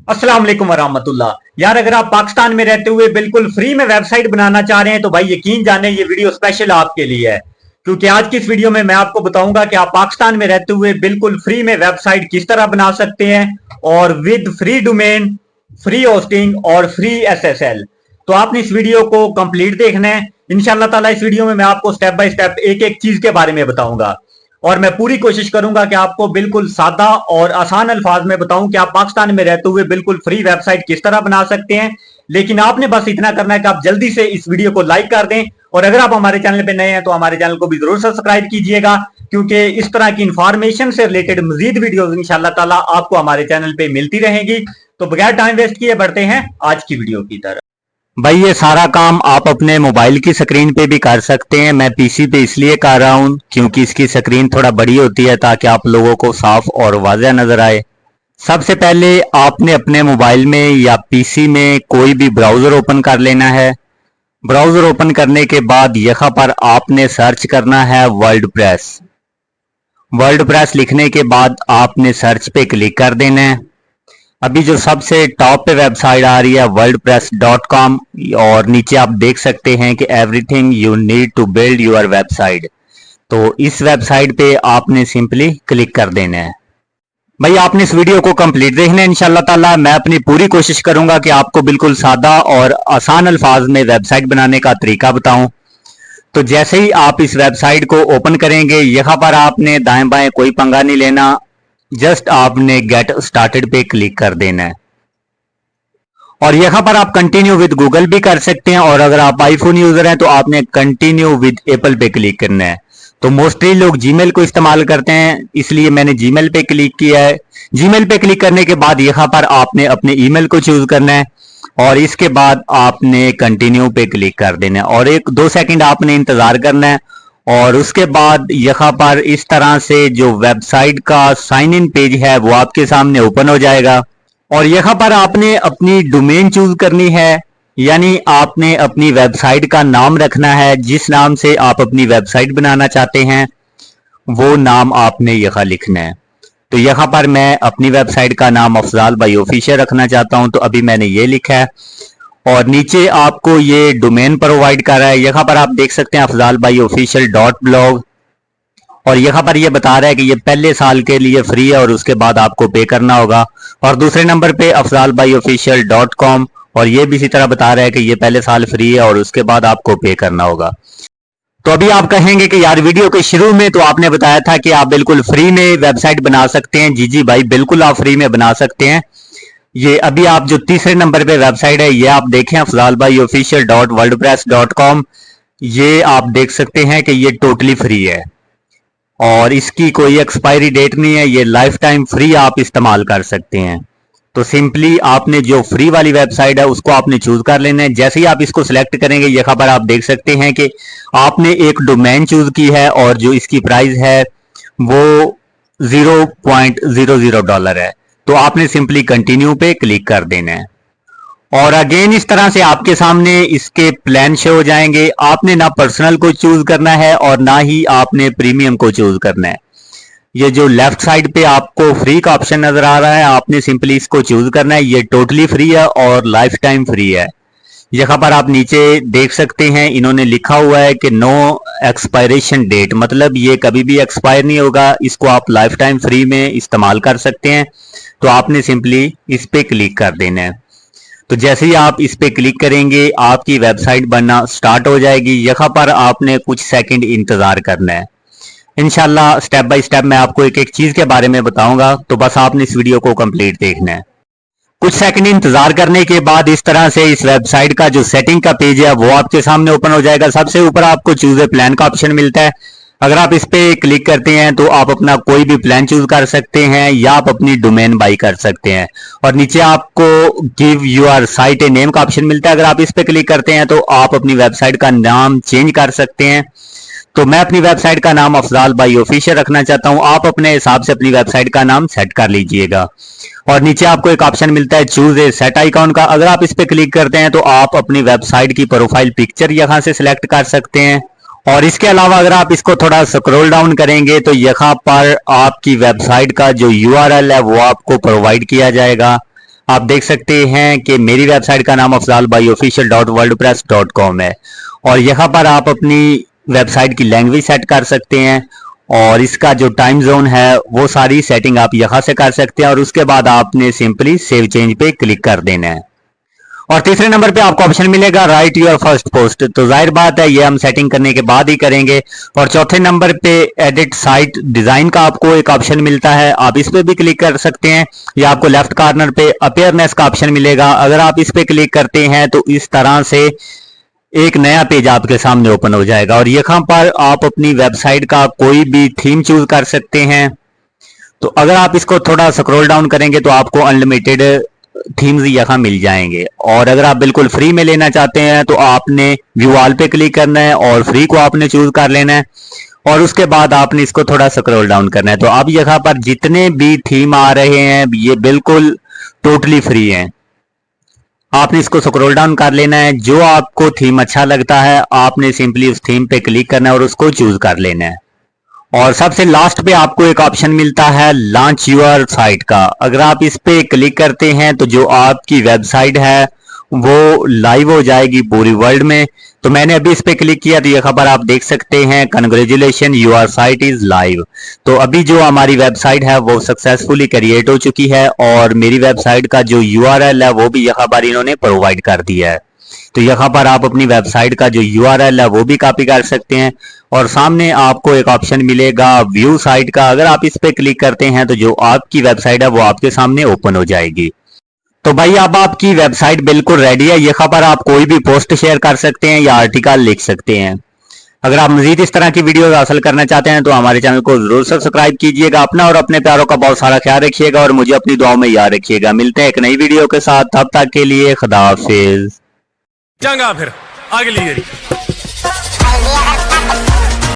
अस्सलाम वालेकुम वरहमतुल्लाह। यार अगर आप पाकिस्तान में रहते हुए बिल्कुल फ्री में वेबसाइट बनाना चाह रहे हैं तो भाई यकीन जाने ये वीडियो स्पेशल आपके लिए है। क्योंकि आज की इस वीडियो में मैं आपको बताऊंगा कि आप पाकिस्तान में रहते हुए बिल्कुल फ्री में वेबसाइट किस तरह बना सकते हैं और with free domain, free hosting और फ्री एसएसएल। तो आपने इस वीडियो को कंप्लीट देखना है। इंशाल्लाह ताला इस वीडियो में मैं आपको स्टेप बाय स्टेप एक एक चीज के बारे में बताऊंगा और मैं पूरी कोशिश करूंगा कि आपको बिल्कुल सादा और आसान अल्फाज में बताऊं कि आप पाकिस्तान में रहते हुए बिल्कुल फ्री वेबसाइट किस तरह बना सकते हैं। लेकिन आपने बस इतना करना है कि आप जल्दी से इस वीडियो को लाइक कर दें और अगर आप हमारे चैनल पे नए हैं तो हमारे चैनल को भी जरूर सब्सक्राइब कीजिएगा, क्योंकि इस तरह की इंफॉर्मेशन से रिलेटेड मजीद वीडियोस इंशाल्लाह ताला आपको हमारे चैनल पे मिलती रहेगी। तो बगैर टाइम वेस्ट किए बढ़ते हैं आज की वीडियो की तरफ। भाई ये सारा काम आप अपने मोबाइल की स्क्रीन पे भी कर सकते हैं। मैं पीसी पे इसलिए कर रहा हूँ क्योंकि इसकी स्क्रीन थोड़ा बड़ी होती है ताकि आप लोगों को साफ और वाज़ह नजर आए। सबसे पहले आपने अपने मोबाइल में या पीसी में कोई भी ब्राउजर ओपन कर लेना है। ब्राउजर ओपन करने के बाद यहाँ पर आपने सर्च करना है वर्ल्ड प्रेस। वर्ल्ड प्रेस लिखने के बाद आपने सर्च पे क्लिक कर देना है। अभी जो सबसे टॉप पे वेबसाइट आ रही है worldpress.com और नीचे आप देख सकते हैं कि everything you need to build your website. तो इस वेबसाइट पे आपने सिंपली क्लिक कर देना है। भाई आपने इस वीडियो को कंप्लीट देखना है इंशाल्लाह ताला। मैं अपनी पूरी कोशिश करूंगा कि आपको बिल्कुल सादा और आसान अल्फाज में वेबसाइट बनाने का तरीका बताऊं। तो जैसे ही आप इस वेबसाइट को ओपन करेंगे यहाँ पर आपने दाएं बाएं कोई पंगा नहीं लेना, जस्ट आपने गेट स्टार्टेड पे क्लिक कर देना है। और यहाँ पर आप कंटिन्यू विद गूगल भी कर सकते हैं और अगर आप आईफोन यूजर हैं तो आपने कंटिन्यू विद एप्पल पे क्लिक करना है। तो मोस्टली लोग जीमेल को इस्तेमाल करते हैं, इसलिए मैंने जीमेल पे क्लिक किया है। जीमेल पे क्लिक करने के बाद यहाँ पर आपने अपने ईमेल को चूज करना है और इसके बाद आपने कंटिन्यू पे क्लिक कर देना है और 1-2 सेकंड आपने इंतजार करना है। और उसके बाद यहाँ पर इस तरह से जो वेबसाइट का साइन इन पेज है वो आपके सामने ओपन हो जाएगा और यहाँ पर आपने अपनी डोमेन चूज करनी है, यानी आपने अपनी वेबसाइट का नाम रखना है। जिस नाम से आप अपनी वेबसाइट बनाना चाहते हैं वो नाम आपने यहाँ लिखना है। तो यहाँ पर मैं अपनी वेबसाइट का नाम अफजाल भाई ऑफिशियल रखना चाहता हूँ, तो अभी मैंने ये लिखा है और नीचे आपको ये डोमेन प्रोवाइड कर रहा है। यहाँ पर आप देख सकते हैं अफजाल भाई ऑफिशियल .blog और यहाँ पर ये बता रहा है कि ये पहले साल के लिए फ्री है और उसके बाद आपको पे करना होगा। और दूसरे नंबर पे अफजाल भाई ऑफिशियल .com और ये भी इसी तरह बता रहा है कि ये पहले साल फ्री है और उसके बाद आपको पे करना होगा। तो अभी आप कहेंगे कि यार वीडियो के शुरू में तो आपने बताया था कि आप बिल्कुल फ्री में वेबसाइट बना सकते हैं। जी जी भाई, बिल्कुल आप फ्री में बना सकते हैं। ये अभी आप जो तीसरे नंबर पे वेबसाइट है ये आप देखें अफजाल भाई ऑफिशियल .wordpress.com, ये आप देख सकते हैं कि ये टोटली फ्री है और इसकी कोई एक्सपायरी डेट नहीं है। ये लाइफ टाइम फ्री आप इस्तेमाल कर सकते हैं। तो सिंपली आपने जो फ्री वाली वेबसाइट है उसको आपने चूज कर लेना है। जैसे ही आप इसको सिलेक्ट करेंगे यहाँ पर आप देख सकते हैं कि आपने एक डोमेन चूज की है और जो इसकी प्राइस है वो $0.00 है। तो आपने सिंपली कंटिन्यू पे क्लिक कर देना है और अगेन इस तरह से आपके सामने इसके प्लान शो हो जाएंगे। आपने ना पर्सनल को चूज करना है और ना ही आपने प्रीमियम को चूज करना है। ये जो लेफ्ट साइड पे आपको फ्री का ऑप्शन नजर आ रहा है आपने सिंपली इसको चूज करना है। ये टोटली फ्री है और लाइफ टाइम फ्री है। यहाँ पर आप नीचे देख सकते हैं इन्होंने लिखा हुआ है कि नो एक्सपायरेशन डेट, मतलब ये कभी भी एक्सपायर नहीं होगा। इसको आप लाइफ टाइम फ्री में इस्तेमाल कर सकते हैं। तो आपने सिंपली इस पे क्लिक कर देना है। तो जैसे ही आप इस पे क्लिक करेंगे आपकी वेबसाइट बनना स्टार्ट हो जाएगी। यहाँ पर आपने कुछ सेकंड इंतजार करना है। इंशाल्लाह स्टेप बाय स्टेप मैं आपको एक एक चीज के बारे में बताऊंगा, तो बस आपने इस वीडियो को कंप्लीट देखना है। कुछ सेकंड इंतजार करने के बाद इस तरह से इस वेबसाइट का जो सेटिंग का पेज है वो आपके सामने ओपन हो जाएगा। सबसे ऊपर आपको चूज ए प्लान का ऑप्शन मिलता है। अगर आप इस पे क्लिक करते हैं तो आप अपना कोई भी प्लान चूज कर सकते हैं या आप अपनी डोमेन बाई कर सकते हैं। और नीचे आपको give your site a name का ऑप्शन मिलता है। अगर आप इस पे क्लिक करते हैं तो आप अपनी वेबसाइट का नाम चेंज कर सकते हैं। तो मैं अपनी वेबसाइट का नाम अफजाल भाई ऑफिशियल रखना चाहता हूं। आप अपने हिसाब से अपनी वेबसाइट का नाम सेट कर लीजिएगा। और नीचे आपको एक ऑप्शन मिलता है चूज ए सेट आइकॉन का। अगर आप इस पे क्लिक करते हैं तो आप अपनी वेबसाइट की प्रोफाइल पिक्चर यहां से सिलेक्ट कर सकते हैं। और इसके अलावा अगर आप इसको थोड़ा स्क्रॉल डाउन करेंगे तो यहाँ पर आपकी वेबसाइट का जो यूआरएल है वो आपको प्रोवाइड किया जाएगा। आप देख सकते हैं कि मेरी वेबसाइट का नाम afzalbhaiofficial.wordpress.com है और यहाँ पर आप अपनी वेबसाइट की लैंग्वेज सेट कर सकते हैं और इसका जो टाइम जोन है वो सारी सेटिंग आप यहाँ से कर सकते हैं और उसके बाद आपने सिंपली सेव चेंज पे क्लिक कर देना है। और तीसरे नंबर पे आपको ऑप्शन मिलेगा राइट योर फर्स्ट पोस्ट, तो जाहिर बात है ये हम सेटिंग करने के बाद ही करेंगे। और चौथे नंबर पे एडिट साइट डिजाइन का आपको एक ऑप्शन मिलता है, आप इस पे भी क्लिक कर सकते हैं या आपको लेफ्ट कॉर्नर पे अपीयरनेस का ऑप्शन मिलेगा। अगर आप इस पे क्लिक करते हैं तो इस तरह से एक नया पेज आपके सामने ओपन हो जाएगा और यहाँ पर आप अपनी वेबसाइट का कोई भी थीम चूज कर सकते हैं। तो अगर आप इसको थोड़ा स्क्रॉल डाउन करेंगे तो आपको अनलिमिटेड थीम्स यहाँ मिल जाएंगे और अगर आप बिल्कुल फ्री में लेना चाहते हैं तो आपने व्यू ऑल पे क्लिक करना है और फ्री को आपने चूज कर लेना है और उसके बाद आपने इसको थोड़ा स्क्रॉल डाउन करना है। तो अब यहाँ पर जितने भी थीम आ रहे हैं ये बिल्कुल टोटली फ्री हैं, आपने इसको स्क्रॉल डाउन कर लेना है। जो आपको थीम अच्छा लगता है आपने सिंपली उस थीम पे क्लिक करना है और उसको चूज कर लेना है। और सबसे लास्ट पे आपको एक ऑप्शन मिलता है लॉन्च यूर साइट का, अगर आप इस पे क्लिक करते हैं तो जो आपकी वेबसाइट है वो लाइव हो जाएगी पूरी वर्ल्ड में। तो मैंने अभी इस पे क्लिक किया तो ये खबर आप देख सकते हैं congratulation your site is live. तो अभी जो हमारी वेबसाइट है वो सक्सेसफुली क्रिएट हो चुकी है और मेरी वेबसाइट का जो URL है वो भी यहाँ पर इन्होंने प्रोवाइड कर दिया है। तो यहाँ पर आप अपनी वेबसाइट का जो URL है वो भी कॉपी कर सकते हैं और सामने आपको एक ऑप्शन मिलेगा व्यू साइट का, अगर आप इस पे क्लिक करते हैं तो जो आपकी वेबसाइट है वो आपके सामने ओपन हो जाएगी। तो भाई अब आपकी वेबसाइट बिल्कुल रेडी है, ये खबर आप कोई भी पोस्ट शेयर कर सकते हैं या आर्टिकल लिख सकते हैं। अगर आप मजीद इस तरह की वीडियो हासिल करना चाहते हैं तो हमारे चैनल को जरूर सब्सक्राइब कीजिएगा। अपना और अपने प्यारों का बहुत सारा ख्याल रखिएगा और मुझे अपनी दुआओं में याद रखिएगा। मिलते हैं एक नई वीडियो के साथ, तब तक के लिए खुदा हाफिज। चंगा फिर अगली